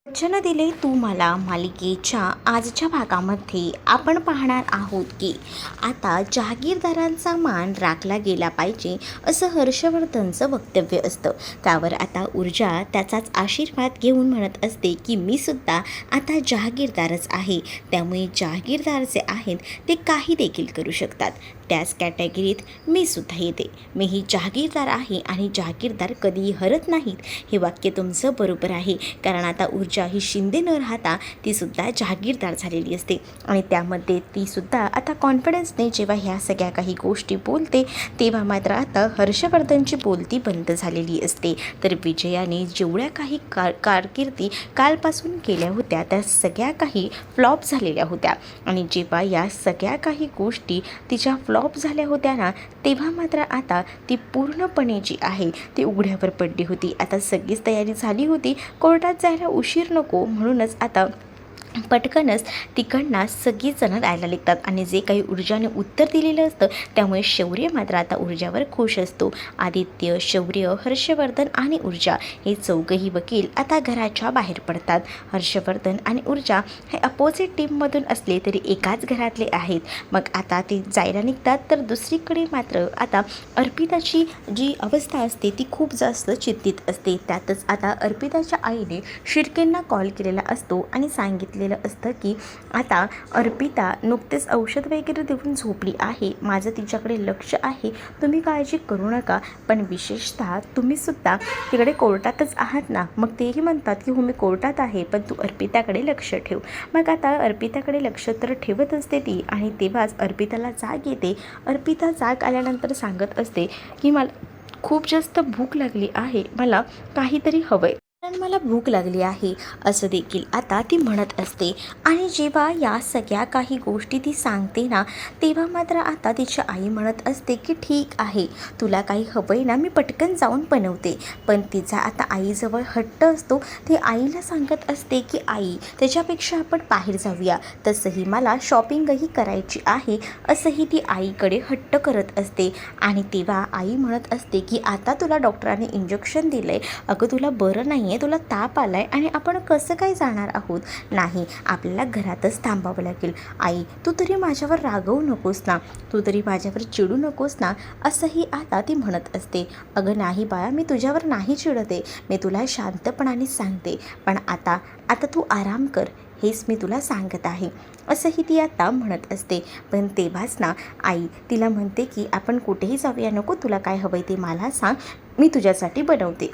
वचन दिले तू मला मालिकेच्या आजच्या भागामध्ये आपण पाहणार आहोत की आता जहागीरदारांचा मान राखला गेला पाहिजे असं हर्षवर्धनचं वक्तव्य असतं. त्यावर आता ऊर्जा त्याचाच आशीर्वाद घेऊन म्हणत असते की मी सुद्धा आता जहागीरदारच आहे, त्यामुळे जहागीरदार जे आहेत ते काही देखील करू शकतात, त्याच कॅटेगरीत मी सुद्धा येते. मी ही जहागीरदार आहे आणि जहागीरदार कधीही हरत नाहीत. हे वाक्य तुमचं बरोबर आहे, कारण आता ऊर्जा ही शिंदे न राहता तीसुद्धा जहागीरदार झालेली असते आणि त्यामध्ये तीसुद्धा आता कॉन्फिडन्सने जेव्हा ह्या सगळ्या काही गोष्टी बोलते तेव्हा मात्र आता हर्षवर्धनची बोलती बंद झालेली असते. तर विजयाने जेवढ्या काही कारकिर्दी कालपासून केल्या होत्या त्या सगळ्या काही फ्लॉप झालेल्या होत्या आणि जेव्हा या सगळ्या काही गोष्टी तिच्या फ्लॉप झाल्या होत्या ना, तेव्हा मात्र आता ती पूर्णपणे जी आहे ती उघड्यावर पडली होती. आता सगळीच तयारी झाली होती, कोर्टात जायला उशीर नको म्हणूनच आता पटकनच तिकडनं सगळीजणं राहायला लागतात आणि जे काही ऊर्जाने उत्तर दिलेलं असतं त्यामुळे शौर्य मात्र आता ऊर्जावर खुश असतो. आदित्य, शौर्य, हर्षवर्धन आणि ऊर्जा हे चौघही वकील आता घराच्या बाहेर पडतात. हर्षवर्धन आणि ऊर्जा हे अपोजिट टीममधून असले तरी एकाच घरातले आहेत. मग आता ते जायला निघतात, तर दुसरीकडे मात्र आता अर्पिताची जी अवस्था असते ती खूप जास्त चिंतित असते. त्यातच आता अर्पिताच्या आईने शिर्केंना कॉल केलेला असतो आणि सांगितले असतं की आता अर्पिता नुकतेच औषध वगैरे देऊन झोपली आहे, माझं तिच्याकडे लक्ष आहे, तुम्ही काळजी करू नका, पण विशेषतः तुम्ही सुद्धा तिकडे कोर्टातच आहात ना. मग तेही म्हणतात की हो मी कोर्टात आहे, पण तू अर्पिताकडे लक्ष ठेव. मग आता अर्पिताकडे लक्ष तर ठेवत असते ती आणि तेव्हाच अर्पिताला जाग येते. अर्पिता जाग आल्यानंतर सांगत असते की मला खूप जास्त भूक लागली आहे, मला काहीतरी हवं आहे, कारण मला भूक लागली आहे असं देखील आता ती म्हणत असते. आणि जेव्हा या सगळ्या काही गोष्टी ती सांगते ना, तेव्हा मात्र आता तिची आई म्हणत असते की ठीक आहे, तुला काही हवं आहे ना, मी पटकन जाऊन बनवते. पण तिचा आता आईजवळ हट्ट असतो. ती आईला सांगत असते की आई त्याच्यापेक्षा आपण बाहेर जाऊया, तसंही मला शॉपिंगही करायची आहे असंही ती आईकडे हट्ट करत असते. आणि तेव्हा आई म्हणत असते की आता तुला डॉक्टरांनी इंजेक्शन दिलं आहे, अगं तुला बरं नाही, तुला ताप आलाय आणि आपण कसं काय जाणार आहोत, नाही आपल्याला घरातच थांबावं लागेल. आई तू तरी माझ्यावर रागवू नकोस ना, तू तरी माझ्यावर चिडू नकोस ना, असंही आता ती म्हणत असते. अगं नाही बाळा, मी तुझ्यावर नाही चिडते, मी तुला शांतपणाने सांगते, पण आता आता तू आराम कर, हेच मी तुला सांगत आहे असंही ती आता म्हणत असते. पण तेव्हाच ना आई तिला म्हणते की आपण कुठेही जाऊया नको, तुला काय हवं आहे ते मला सांग, मी तुझ्यासाठी बनवते,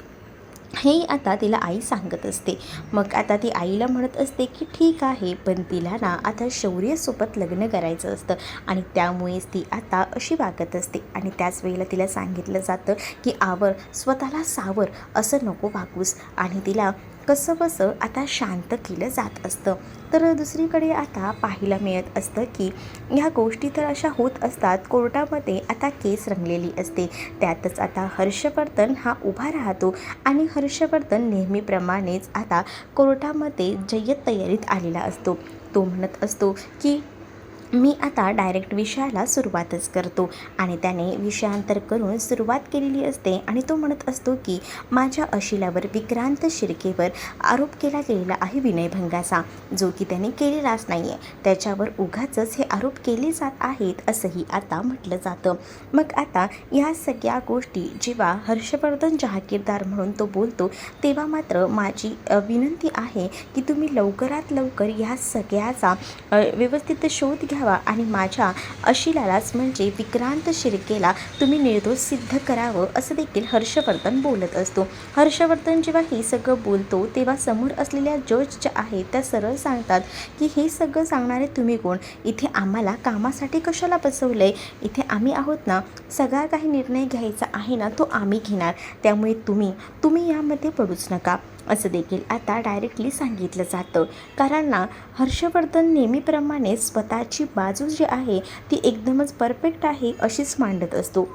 हे आता तिला आई सांगत असते. मग आता ती आईला म्हणत असते की ठीक आहे, पण तिला ना आता शौर्यसोबत लग्न करायचं असतं आणि त्यामुळेच ती आता अशी वागत असते. आणि त्याच वेळेला तिला सांगितलं जातं की आवर, स्वतःला सावर, असं नको वागूस, आणि तिला कसं बसं आता शांत केलं जात असतं. तर दुसरीकडे आता पाहायला मिळत असतं की ह्या गोष्टी तर अशा होत असतात. कोर्टामध्ये आता केस रंगलेली असते. त्यातच आता हर्षवर्धन हा उभा राहतो आणि हर्षवर्धन नेहमीप्रमाणेच आता कोर्टामध्ये जय्यत तयारीत आलेला असतो. तो म्हणत असतो की मी आता डायरेक्ट विषयाला सुरुवातच करतो आणि त्याने विषयांतर करून सुरुवात केलेली असते. आणि तो म्हणत असतो की माझ्या अशिलावर विक्रांत शिर्केवर आरोप केला गेलेला आहे विनयभंगाचा, जो की त्याने केलेलाच नाही आहे, त्याच्यावर उगाचच हे आरोप केले जात आहेत असंही आता म्हटलं जातं. मग आता या सगळ्या गोष्टी जेव्हा हर्षवर्धन जहागीरदार म्हणून तो बोलतो, तेव्हा मात्र माझी विनंती आहे की तुम्ही लवकरात लवकर ह्या सगळ्याचा व्यवस्थित शोध घ्या आणि माझ्या अशिलालाच म्हणजे विक्रांत शिर्केला तुम्ही निर्दोष सिद्ध करावं असं देखील हर्षवर्धन बोलत असतो. हर्षवर्धन जेव्हा हे सगळं बोलतो तेव्हा समोर असलेल्या जज ज्या आहेत त्या सरळ सांगतात की हे सगळं सांगणारे तुम्ही कोण, इथे आम्हाला कामासाठी कशाला बसवलं आहे, इथे आम्ही आहोत ना, सगळा काही निर्णय घ्यायचा आहे ना तो आम्ही घेणार, त्यामुळे तुम्ही यामध्ये पडूच नका असं देखील आता डायरेक्टली सांगितलं जातं. कारण ना हर्षवर्धन नेहमीप्रमाणे स्वतःची बाजू जी आहे ती एकदमच परफेक्ट आहे अशीच मांडत असतो.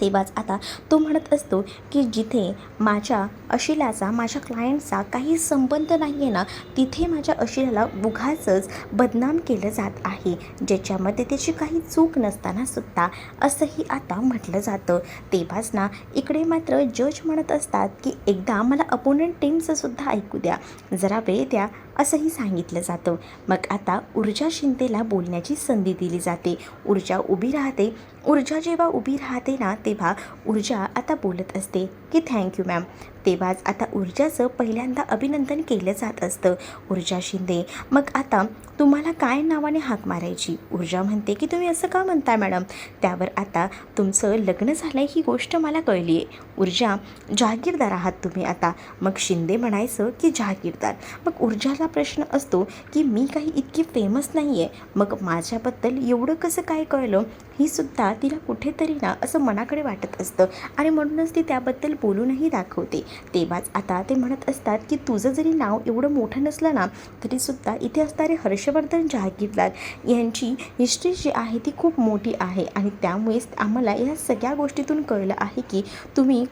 तेव्हाच आता तो म्हणत असतो की जिथे माझ्या अशिलाचा माझ्या क्लायंटचा काही संबंध नाही आहे ना, तिथे माझ्या अशिलाला उगाचच बदनाम केलं जात आहे, ज्याच्यामध्ये त्याची काही चूक नसताना सुद्धा, असंही आता म्हटलं जातं. तेव्हाच ना इकडे मात्र जज म्हणत असतात की एकदा मला अपोनंट टीमचं सुद्धा ऐकू द्या, जरा वेळ द्या, असंही सांगितलं जातं. मग आता ऊर्जा शिंदेला बोलण्याची संधी दिली जाते. ऊर्जा उभी राहते. ऊर्जा जेव्हा उभी राहते ना, तेव्हा ऊर्जा आता बोलत असते की थँक्यू मॅम. तेव्हाच आता ऊर्जाचं पहिल्यांदा अभिनंदन केलं जात असतं. ऊर्जा शिंदे, मग आता तुम्हाला काय नावाने हाक मारायची? ऊर्जा म्हणते की तुम्ही असं का म्हणताय मॅडम? त्यावर आता तुमचं लग्न झालं ही गोष्ट मला कळली आहे. ऊर्जा, जहागीरदार आहात तुम्ही आता. मग शिंदे म्हणायचं की जहागीरदार. मग ऊर्जाला प्रश्न असतो की मी काही इतकी फेमस नाही आहे, मग माझ्याबद्दल एवढं कसं काय कळलं? ही सुद्धा तिला कुठेतरी ना असं मनाकडे वाटत असतं आणि म्हणूनच ती त्याबद्दल बोलूनही दाखवते. तेव्हाच आता ते म्हणत असतात की तुझं जरी नाव एवढं मोठं नसलं ना, तरीसुद्धा इथे असणारे हर्षवर्धन जहागीरदार यांची हिस्ट्री जी आहे ती खूप मोठी आहे आणि त्यामुळेच आम्हाला या सगळ्या गोष्टीतून कळलं आहे की तुम्ही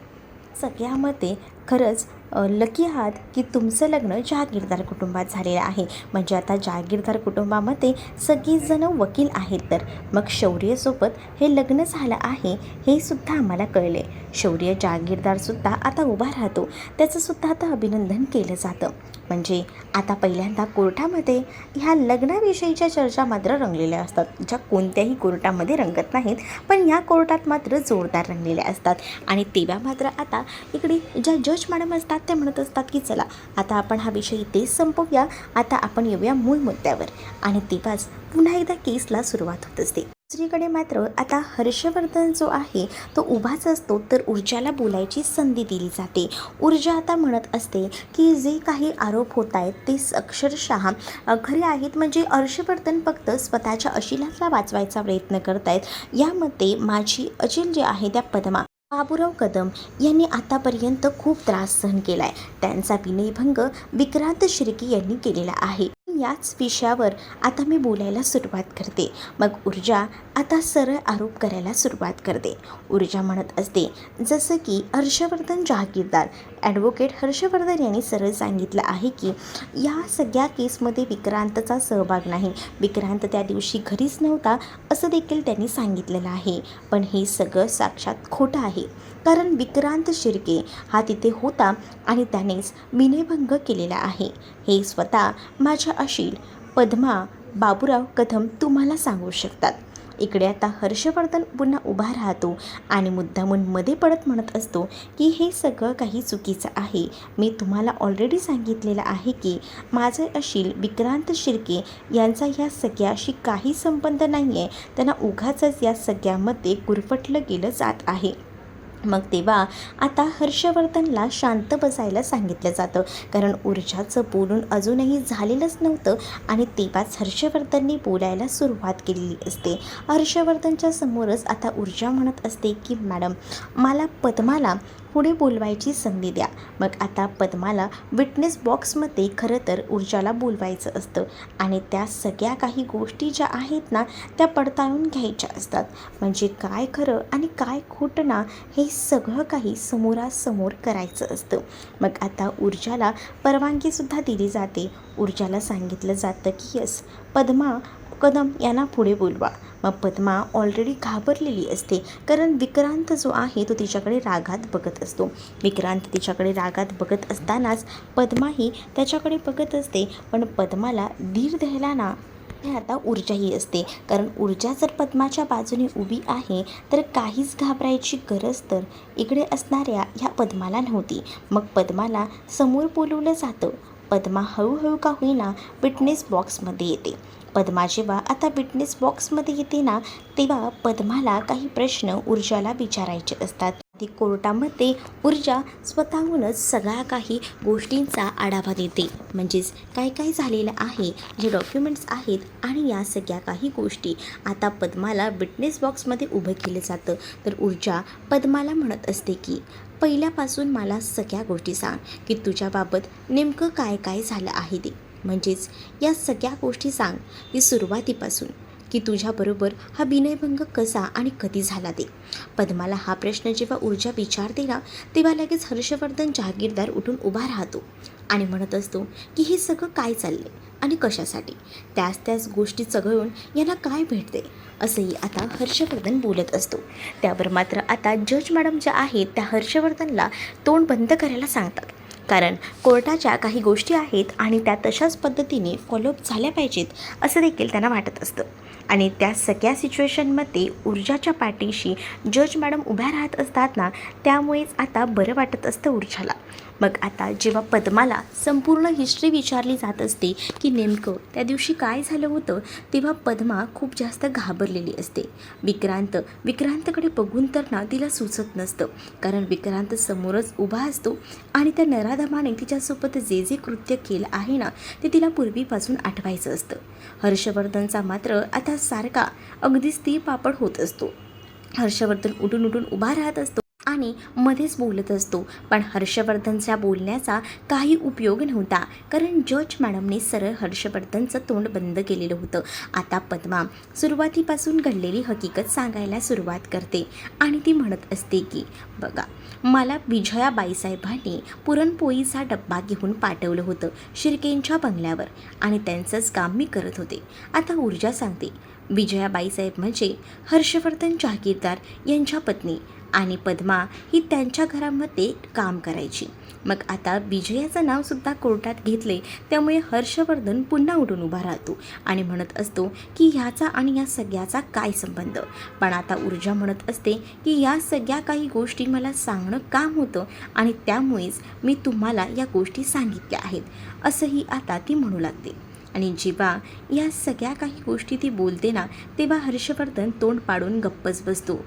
सगळ्यामध्ये खरंच लकी आहात की तुमचं लग्न जहागीरदार कुटुंबात झालेलं आहे. म्हणजे आता जहागीरदार कुटुंबामध्ये सगळीजणं वकील आहेत, तर मग शौर्यसोबत हे लग्न झालं आहे हे सुद्धा आम्हाला कळले. शौर्य जहागीरदारसुद्धा आता उभा राहतो, त्याचंसुद्धा आता अभिनंदन केलं जातं. म्हणजे आता पहिल्यांदा कोर्टामध्ये ह्या लग्नाविषयीच्या चर्चा मात्र रंगलेल्या असतात, ज्या कोणत्याही कोर्टामध्ये रंगत नाहीत, पण या कोर्टात मात्र जोरदार रंगलेल्या असतात. आणि तेव्हा मात्र आता इकडे ज्या जज मॅडम असतात त्या म्हणत असतात की चला आता आपण हा विषय इथेच संपवूया, आता आपण येऊया मूळ मुद्द्यावर. आणि तेव्हाच पुन्हा एकदा केसला सुरुवात होत असते. दुसरीकडे मात्र आता हर्षवर्धन जो आहे तो उभाच असतो, तर ऊर्जाला बोलायची संधी दिली जाते. ऊर्जा आता म्हणत असते की जे काही आरोप होत आहेत ते अक्षरशः खरे आहेत. म्हणजे हर्षवर्धन फक्त स्वतःच्या अशिलाला वाचवायचा प्रयत्न करत आहेत. यामध्ये माझी अचिल जे आहे त्या पद्मा बाबूराव कदम यांनी आतापर्यंत खूप त्रास सहन केला आहे. त्यांचा विनयभंग विक्रांत शिर्के यांनी केलेला आहे. याच विषयावर आता मी बोलायला सुरुवात करते. मग ऊर्जा आता सरळ आरोप करायला सुरुवात करते. ऊर्जा म्हणत असते जसं की हर्षवर्धन जहागीरदार, ॲडव्होकेट हर्षवर्धन यांनी सरळ सांगितलं आहे की या सगळ्या केसमध्ये विक्रांतचा सहभाग नाही, विक्रांत त्या दिवशी घरीच नव्हता असं देखील त्यांनी सांगितलेलं आहे. पण हे सगळं साक्षात खोटं आहे, कारण विक्रांत शिर्के हा तिथे होता आणि त्यानेच विनयभंग केलेला आहे. हे स्वतः माझ्या अशील पद्मा बाबूराव कदम तुम्हाला सांगू शकतात. इकडे आता हर्षवर्धन पुन्हा उभा राहतो आणि मुद्दामून मध्ये पडत म्हणत असतो की हे सगळं काही चुकीचं आहे. मी तुम्हाला ऑलरेडी सांगितलेलं आहे की माझे अशील विक्रांत शिर्के यांचा या सगळ्याशी काही संबंध नाही आहे, त्यांना उगाचच या सगळ्यामध्ये गुरफटलं गेलं जात आहे. मग तेव्हा आता हर्षवर्धनला शांत बसायला सांगितलं जातं, कारण ऊर्जाचं बोलून अजूनही झालेलंच नव्हतं आणि तेव्हाच हर्षवर्धनने बोलायला सुरुवात केलेली असते. हर्षवर्धनच्या समोरच आता ऊर्जा म्हणत असते की मॅडम मला पद्माला पुढे बोलवायची संधी द्या. मग आता पद्माला विटनेस बॉक्समध्ये खरं तर ऊर्जाला बोलवायचं असतं आणि त्या सगळ्या काही गोष्टी ज्या आहेत ना त्या पडताळून घ्यायच्या असतात. म्हणजे काय खरं आणि काय खोटं ना हे सगळं काही समोरासमोर करायचं असतं. मग आता ऊर्जाला परवानगीसुद्धा दिली जाते. ऊर्जाला सांगितलं जातं की यस पद्मा कदम यांना पुढे बोलवा. मग पद्मा ऑलरेडी घाबरलेली असते, कारण विक्रांत जो आहे तो तिच्याकडे रागात बघत असतो. विक्रांत तिच्याकडे रागात बघत असतानाच पद्माही त्याच्याकडे बघत असते, पण पद्माला धीर द्यायला ना हे आता ऊर्जाही असते, कारण ऊर्जा जर पद्माच्या बाजूने उभी आहे तर काहीच घाबरायची गरज तर इकडे असणाऱ्या ह्या पद्माला नव्हती. मग पद्माला समोर बोलवलं जातं. पद्मा हळूहळू का होईना विटनेस बॉक्समध्ये येते. पद्मा जेव्हा आता विटनेस बॉक्समध्ये येते ना, तेव्हा पद्माला काही प्रश्न ऊर्जाला विचारायचे असतात. ती कोर्टामध्ये ऊर्जा स्वतःहूनच सगळ्या काही गोष्टींचा आढावा देते, म्हणजेच काय काय झालेलं आहे, जे डॉक्युमेंट्स आहेत आणि या सगळ्या काही गोष्टी आता पद्माला विटनेस बॉक्समध्ये उभं केलं जातं. तर ऊर्जा पद्माला म्हणत असते की पहिल्यापासून मला सगळ्या गोष्टी सांग की तुझ्याबाबत नेमकं काय काय झालं आहे ते, म्हणजेच या सगळ्या गोष्टी सांग की सुरुवातीपासून की तुझ्याबरोबर हा विनयभंग कसा आणि कधी झाला ते. पद्माला हा प्रश्न जेव्हा ऊर्जा विचारते ना, तेव्हा लगेच हर्षवर्धन जहागीरदार उठून उभा राहतो आणि म्हणत असतो की हे सगळं काय चालले आणि कशासाठी. त्याच गोष्टी चघळून यांना काय भेटते असंही आता हर्षवर्धन बोलत असतो. त्यावर मात्र आता जज मॅडम ज्या आहेत त्या हर्षवर्धनला तोंड बंद करायला सांगतात. कारण कोर्टाच्या काही गोष्टी आहेत आणि त्या तशाच पद्धतीने फॉलोअप झाल्या पाहिजेत असं देखील त्यांना वाटत असतं. आणि त्या सगळ्या सिच्युएशनमध्ये ऊर्जाच्या पाठीशी जज मॅडम उभ्या राहत असतात ना, त्यामुळेच आता बरं वाटत असतं ऊर्जाला. मग आता जेव्हा पद्माला संपूर्ण हिस्ट्री विचारली जात असते की नेमकं त्या दिवशी काय झालं होतं, तेव्हा पद्मा खूप जास्त घाबरलेली असते. विक्रांतकडे बघून तर ना तिला सुचत नसतं. कारण विक्रांत समोरच उभा असतो आणि त्या नराधमाने तिच्यासोबत जे जे कृत्य केलं आहे ना, ते तिला पूर्वीपासून आठवायचं असतं. हर्षवर्धनचा मात्र आता सारखा अगदीच ती पापड होत असतो. हर्षवर्धन उठून उभा राहत असतो आणि मध्येच बोलत असतो. पण हर्षवर्धनच्या बोलण्याचा काही उपयोग नव्हता. कारण जज मॅडमने सरळ हर्षवर्धनचं तोंड बंद केलेलं होतं. आता पद्मा सुरुवातीपासून घडलेली हकीकत सांगायला सुरुवात करते आणि ती म्हणत असते की बघा, मला विजया बाईसाहेबांनी पुरणपोळीचा डब्बा घेऊन पाठवलं होतं शिर्केंच्या बंगल्यावर आणि त्यांचंच काम मी करत होते. आता ऊर्जा सांगते, विजया बाईसाहेब म्हणजे हर्षवर्धन जहागीरदार यांच्या पत्नी आणि पद्मा ही त्यांच्या घरामध्ये काम करायची. मग आता विजयाचं नावसुद्धा कोर्टात घेतले, त्यामुळे हर्षवर्धन पुन्हा उठून उभा राहतो आणि म्हणत असतो की ह्याचा आणि या सगळ्याचा काय संबंध. पण आता ऊर्जा म्हणत असते की या सगळ्या काही गोष्टी मला सांगणं काम होतं आणि त्यामुळेच मी तुम्हाला या गोष्टी सांगितल्या आहेत असंही आता ती म्हणू लागते. आणि जेव्हा या सगळ्या काही गोष्टी ती बोलते ना, तेव्हा हर्षवर्धन तोंड पाडून गप्पच बसतो.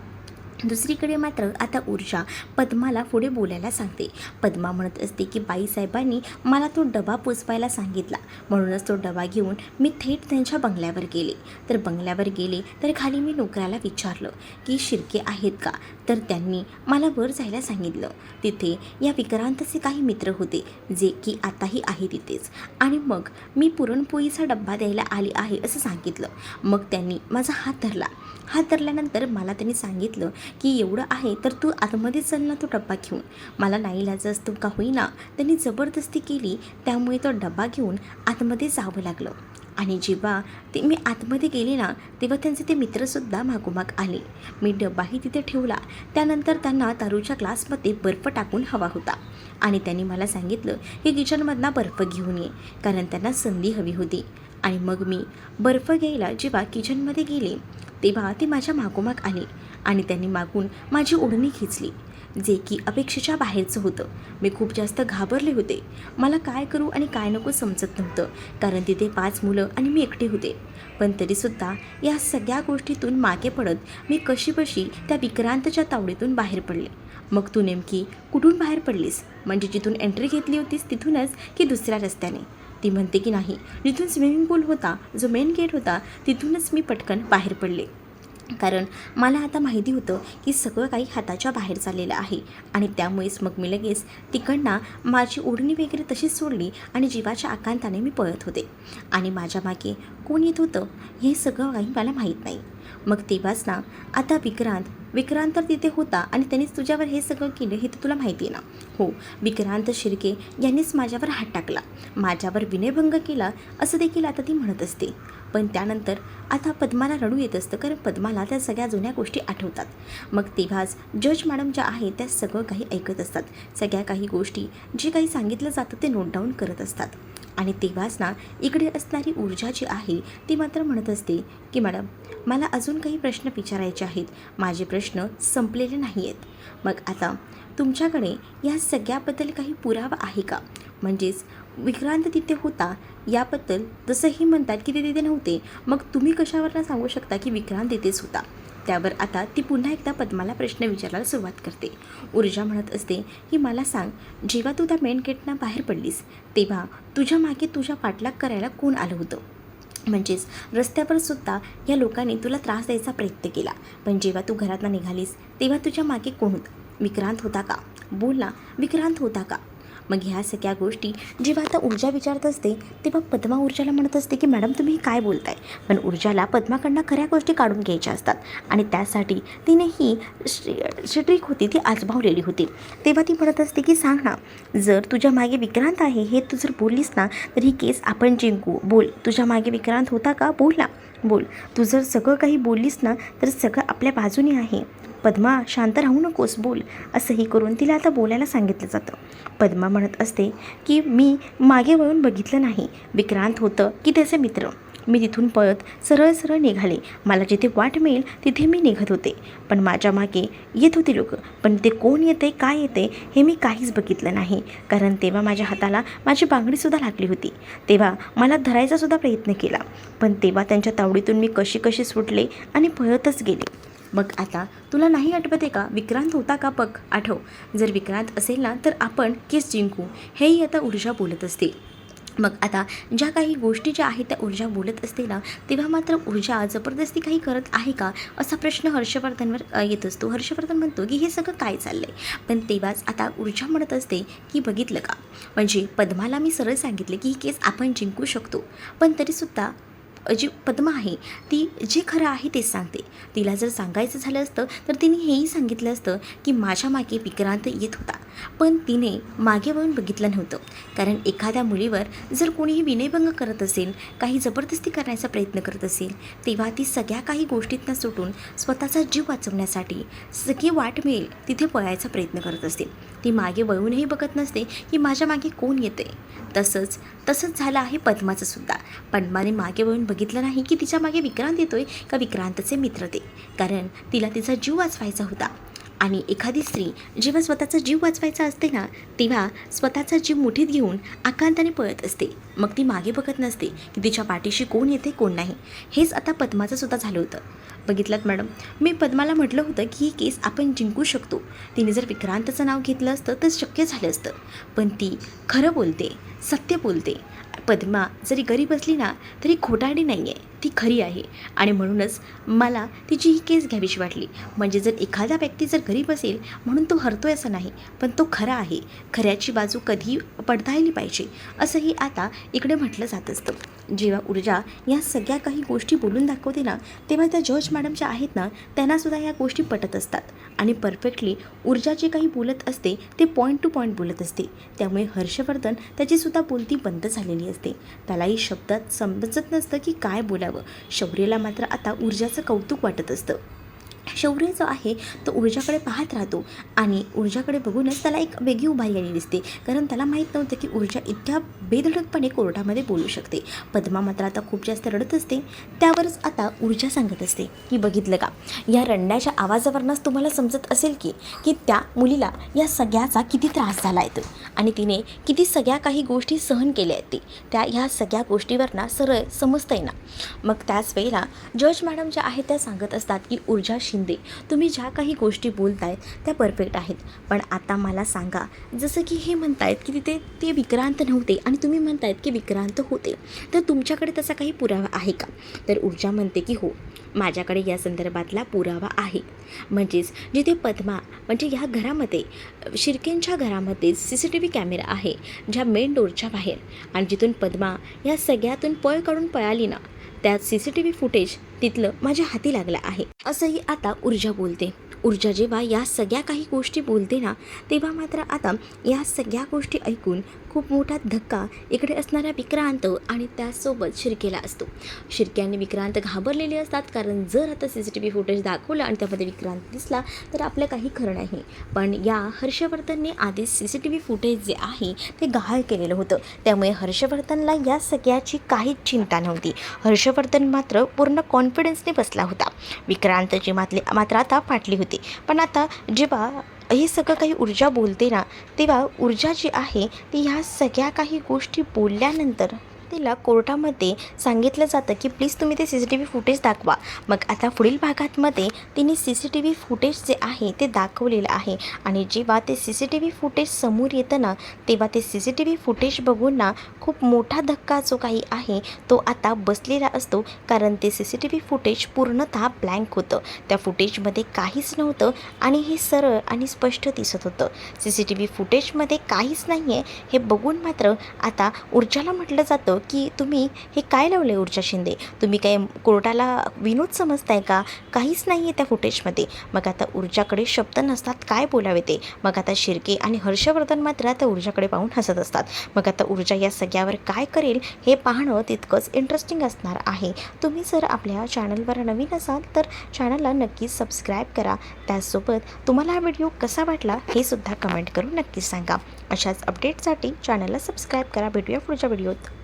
दुसरीकडे मात्र आता ऊर्जा पद्माला पुढे बोलायला सांगते. पद्मा म्हणत असते की बाईसाहेबांनी मला तो डबा पोचवायला सांगितला, म्हणूनच तो डबा घेऊन मी थेट त्यांच्या बंगल्यावर गेले. तर खाली मी नोकराला विचारलं की शिर्के आहेत का, तर त्यांनी मला वर जायला सांगितलं. तिथे या विक्रांतचे काही मित्र होते जे की आताही आहे तिथेच. आणि मग मी पुरणपोळीचा डब्बा द्यायला आले आहे असं सांगितलं. मग त्यांनी माझा हात धरल्यानंतर मला त्यांनी सांगितलं की एवढं आहे तर तू आतमध्ये चल ना तो डब्बा घेऊन. मला नाईलाजास्तव का होईना त्यांनी जबरदस्ती केली, त्यामुळे तो डब्बा घेऊन आतमध्ये जावं लागलं. आणि जेव्हा मी आतमध्ये गेले ना, तेव्हा त्यांचे ते मित्रसुद्धा मागोमाग आले. मी डब्बाही तिथे ठेवला. त्यानंतर त्यांना दारूच्या ग्लासमध्ये बर्फ टाकून हवा होता आणि त्यांनी मला सांगितलं की किचनमधला बर्फ घेऊन ये, कारण त्यांना संधी हवी होती. आणि मग मी बर्फ घ्यायला जेव्हा किचनमध्ये गेले, तेव्हा ते माझ्या मागोमाग आले आणि त्यांनी मागून माझी ओढणी खेचली, जे की अपेक्षेच्या बाहेरचं होतं. मी खूप जास्त घाबरले होते. मला काय करू आणि काय नको समजत नव्हतं, कारण तिथे 5 मुलं आणि मी एकटे होते. पण तरीसुद्धा या सगळ्या गोष्टीतून मागे पडत मी कशीबशी त्या विक्रांतच्या तावडीतून बाहेर पडले. मग तू नेमकी कुठून बाहेर पडलीस, म्हणजे जिथून एंट्री घेतली होतीस तिथूनच की दुसऱ्या रस्त्याने. ती म्हणते की नाही, जिथून स्विमिंग पूल होता, जो मेन गेट होता, तिथूनच मी पटकन बाहेर पडले. कारण मला आता माहिती होतं की सगळं काही हाताच्या बाहेर चाललेलं आहे आणि त्यामुळेच मग मी लगेच तिकडनं माझी ओढणी वगैरे तशीच सोडली आणि जीवाच्या आकांताने मी पळत होते. आणि माझ्या मागे कोण येत होतं हे सगळं काही मला माहीत नाही. मग तेव्हाच ना आता विक्रांत तर तिथे होता आणि त्यांनीच तुझ्यावर हे सगळं केलं हे तर तुला माहिती आहे ना. हो, विक्रांत शिर्के यांनीच माझ्यावर हात टाकला, माझ्यावर विनयभंग केला असं देखील आता ती म्हणत असते. पण त्यानंतर आता पद्माला रडू येत असतं, कारण पद्माला त्या सगळ्या जुन्या गोष्टी आठवतात. मग तेव्हाच जज मॅडम ज्या आहेत त्या सगळं काही ऐकत असतात. सगळ्या काही गोष्टी जे काही सांगितलं जातं ते नोट डाऊन करत असतात. आणि तेव्हाच ना इकडे असणारी ऊर्जा जी आहे ती मात्र म्हणत असते की मॅडम, मला अजून काही प्रश्न विचारायचे आहेत, माझे प्रश्न संपलेले नाही आहेत. मग आता तुमच्याकडे या सगळ्याबद्दल काही पुरावा आहे का, म्हणजेच विक्रांत तिथे होता याबद्दल. जसंही म्हणतात की ते तिथे नव्हते, मग तुम्ही कशावरनं सांगू शकता की विक्रांत तिथेच होता. त्यावर आता ती पुन्हा एकदा पद्माला प्रश्न विचारायला सुरुवात करते. ऊर्जा म्हणत असते की मला सांग, जेव्हा तू त्या मेन गेटनं बाहेर पडलीस तेव्हा तुझ्या मागे तुझ्या पाठलाग करायला कोण आलं होतं, म्हणजेच रस्त्यावर सुद्धा या लोकांनी तुला त्रास द्यायचा प्रयत्न केला, पण जेव्हा तू घरातनं निघालीस तेव्हा तुझ्या मागे कोण होतं, विक्रांत होता का, बोल ना, विक्रांत होता का. मग ह्या सगळ्या गोष्टी जेव्हा आता ऊर्जा विचारत असते तेव्हा पद्मा ऊर्जाला म्हणत असते की मॅडम तुम्ही काय बोलताय. पण ऊर्जाला पद्माकडनं खऱ्या गोष्टी काढून घ्यायच्या असतात आणि त्यासाठी तिने ही ट्रिक होती ती आजमावलेली होती. तेव्हा ती म्हणत असते की सांग ना, जर तुझ्या मागे विक्रांत आहे हे तू जर बोललीस ना तर ही केस आपण जिंकू. बोल, तुझ्या मागे विक्रांत होता का? बोल ना, बोल. तू जर सगळं काही बोललीस ना तर सगळं आपल्या बाजूने आहे. पद्मा शांत राहू नकोस, बोल. असंही करून तिला आता बोलायला सांगितलं जातं. पद्मा म्हणत असते की मी मागे वळून बघितलं नाही. विक्रांत होतं की त्याचे मित्र. मी तिथून पळत सरळ सरळ निघाले. मला जिथे वाट मिळेल तिथे मी निघत होते. पण माझ्या मागे येत होती लोक. पण ते कोण येते काय येते हे मी काहीच बघितलं नाही. कारण तेव्हा माझ्या हाताला माझी बांगडीसुद्धा लागली होती. तेव्हा मला धरायचासुद्धा प्रयत्न केला. पण तेव्हा त्यांच्या तावडीतून मी कशी कशी सुटले आणि पळतच गेले. मग आता तुला नाही आठवते का विक्रांत होता का? बघ, आठव. जर विक्रांत असेल ना तर आपण केस जिंकू. हेही आता ऊर्जा बोलत असते. मग आता ज्या काही गोष्टी ज्या आहेत त्या ऊर्जा बोलत असते ना तेव्हा मात्र ऊर्जा जबरदस्ती काही करत आहे का असा प्रश्न हर्षवर्धनवर येत असतो. हर्षवर्धन म्हणतो की हे सगळं काय चाललं आहे. पण तेव्हाच आता ऊर्जा म्हणत असते की बघितलं का, म्हणजे पद्माला मी सरळ सांगितले की ही केस आपण जिंकू शकतो. पण तरीसुद्धा जी पद्मा आहे ती जे खरं आहे तेच सांगते. तिला जर सांगायचं झालं असतं तर तिने हेही सांगितलं असतं की माझ्या मागे विक्रांत येत होता. पण तिने मागे वळून बघितलं नव्हतं. कारण एखाद्या मुलीवर जर कोणीही विनयभंग करत असेल, काही जबरदस्ती करण्याचा प्रयत्न करत असेल तेव्हा ती सगळ्या काही गोष्टींना सुटून स्वतःचा जीव वाचवण्यासाठी सगळी वाट मिळेल तिथे पळायचा प्रयत्न करत असते. ती मागे वळूनही बघत नसते की माझ्या मागे कोण येते. तसंच झालं आहे पद्माचं सुद्धा. पद्माने मागे वळून बघितलं नाही की तिच्या मागे विक्रांत येतोय का विक्रांतचे मित्र ते. कारण तिला तिचा जीव वाचवायचा होता. आणि एखादी स्त्री जेव्हा स्वतःचा जीव वाचवायचा असते ना तेव्हा स्वतःचा जीव मुठीत घेऊन आकांताने पळत असते. मग ती मागे बघत नसते की तिच्या पाठीशी कोण येते कोण नाही. हेच आता पद्माचं सुद्धा झालं होतं. बघितलात मॅडम, मी पद्माला म्हटलं होतं की ही केस आपण जिंकू शकतो. तिने जर विक्रांतचं नाव घेतलं असतं तर शक्य झालं असतं. पण ती खरं बोलते, सत्य बोलते. पद्मा जरी गरीब असली ना तरी खोटारडी नाही आहे, ती खरी आहे. आणि म्हणूनच मला तिची ही केस घ्यावीशी वाटली. म्हणजे जर एखादा व्यक्ती जर गरीब असेल म्हणून तो हरतोय असं नाही, पण तो खरा आहे. खऱ्याची बाजू कधी पडताळली पाहिजे असंही आता इकडे म्हटलं जात असतं. जेव्हा ऊर्जा या सगळ्या काही गोष्टी बोलून दाखवते ना तेव्हा त्या जॉर्ज मॅडम ज्या आहेत ना त्यांनासुद्धा या गोष्टी पटत असतात. आणि परफेक्टली ऊर्जा जे काही बोलत असते ते पॉईंट टू पॉईंट बोलत असते. त्यामुळे हर्षवर्धन त्याचीसुद्धा बोलती बंद झालेली असते. त्यालाही शब्दात समजत नसतं की काय बोलावं. शौर्यला मात्र आता ऊर्जाचं कौतुक वाटत असतं. शौर्य जो आहे तो ऊर्जाकडे पाहत राहतो आणि ऊर्जाकडे बघूनच त्याला एक वेगळी उभारी आली दिसते. कारण त्याला माहीत नव्हतं की ऊर्जा इतक्या बेधडकपणे कोर्टामध्ये बोलू शकते. पद्मा मात्र आता खूप जास्त रडत असते. त्यावरच आता ऊर्जा सांगत असते की बघितलं का, या रडण्याच्या आवाजावरूनच तुम्हाला समजत असेल की त्या मुलीला या सगळ्याचा किती त्रास झाला आहे आणि तिने किती सगळ्या काही गोष्टी सहन केल्या आहेत. त्या ह्या सगळ्या गोष्टीवरना सरळ समजतंय ना. मग त्याच वेळेला जॉर्ज मॅडम ज्या आहेत त्या सांगत असतात की ऊर्जा शिंदे, तुम्ही ज्या काही गोष्टी बोलतायत त्या परफेक्ट आहेत. पण आता मला सांगा, जसं की हे म्हणतायत की तिथे ते विक्रांत नव्हते आणि तुम्ही म्हणतायत की विक्रांत होते, तर तुमच्याकडे तसा काही पुरावा आहे का? तर ऊर्जा म्हणते की हो, माझ्याकडे या संदर्भातला पुरावा आहे. म्हणजेच जिथे पद्मा म्हणजे ह्या घरामध्ये शिर्केंच्या घरामध्ये CCTV कॅमेरा आहे ज्या मेन डोरच्या बाहेर. आणि जिथून पद्मा या सगळ्यातून पळ काढून पळाली ना त्यात CCTV फुटेज तिथलं माझ्या हाती लागलं आहे असंही आता ऊर्जा बोलते. ऊर्जा जेव्हा या सगळ्या काही गोष्टी बोलते ना तेव्हा मात्र आता या सगळ्या गोष्टी ऐकून खूप मोठा धक्का इकडे असणाऱ्या विक्रांत आणि त्याचसोबत शिर्केला असतो. शिर्के आणि विक्रांत घाबरलेले असतात. कारण जर आता CCTV फुटेज दाखवलं आणि त्यामध्ये विक्रांत दिसला तर आपलं काही खरं नाही. पण या हर्षवर्धनने आधीच CCTV फुटेज जे आहे ते गहाळ केलेलं होतं. त्यामुळे हर्षवर्धनला या सगळ्याची काहीच चिंता नव्हती. हर्षवर्धन मात्र पूर्ण कॉन्फिडन्सने बसला होता. विक्रांतची मात्र आता फाटली होती. पण आता जेव्हा हे सगळं काही ऊर्जा बोलते ना तेव्हा ऊर्जा जी आहे ती ह्या सगळ्या काही गोष्टी बोलल्यानंतर तिला कोर्टामध्ये सांगितलं जातं की प्लीज तुम्ही ते CCTV फुटेज दाखवा. मग आता पुढील भागांमध्ये तिने CCTV फुटेज जे आहे ते दाखवलेलं आहे आणि जेव्हा ते CCTV फुटेज समोर येतं ना, तेव्हा ते CCTV फुटेज बघून ना खूप मोठा धक्का जो काही आहे तो आता बसलेला असतो. कारण ते CCTV फुटेज पूर्णतः ब्लँक होतं. त्या फुटेजमध्ये काहीच नव्हतं आणि हे सरळ आणि स्पष्ट दिसत होतं. CCTV फुटेजमध्ये काहीच नाही आहे हे बघून मात्र आता ऊर्जाला म्हटलं जातं की तुम्ही हे काय लावलं आहे ऊर्जा शिंदे? तुम्ही काय कोर्टाला विनोद समजताय का? काहीच नाही आहे त्या फुटेजमध्ये. मग आता ऊर्जाकडे शब्द नसतात, काय बोलावे ते. मग आता शिर्के आणि हर्षवर्धन मात्र त्या ऊर्जाकडे पाहून हसत असतात. मग आता ऊर्जा या सगळ्यावर काय करेल हे पाहणं तितकंच इंटरेस्टिंग असणार आहे. तुम्ही जर आपल्या चॅनलवर नवीन असाल तर चॅनलला नक्कीच सबस्क्राईब करा. त्याचसोबत तुम्हाला हा व्हिडिओ कसा वाटला हे सुद्धा कमेंट करून नक्कीच सांगा. अशाच अपडेटसाठी चॅनलला सबस्क्राईब करा. भेटूया पुढच्या व्हिडिओत.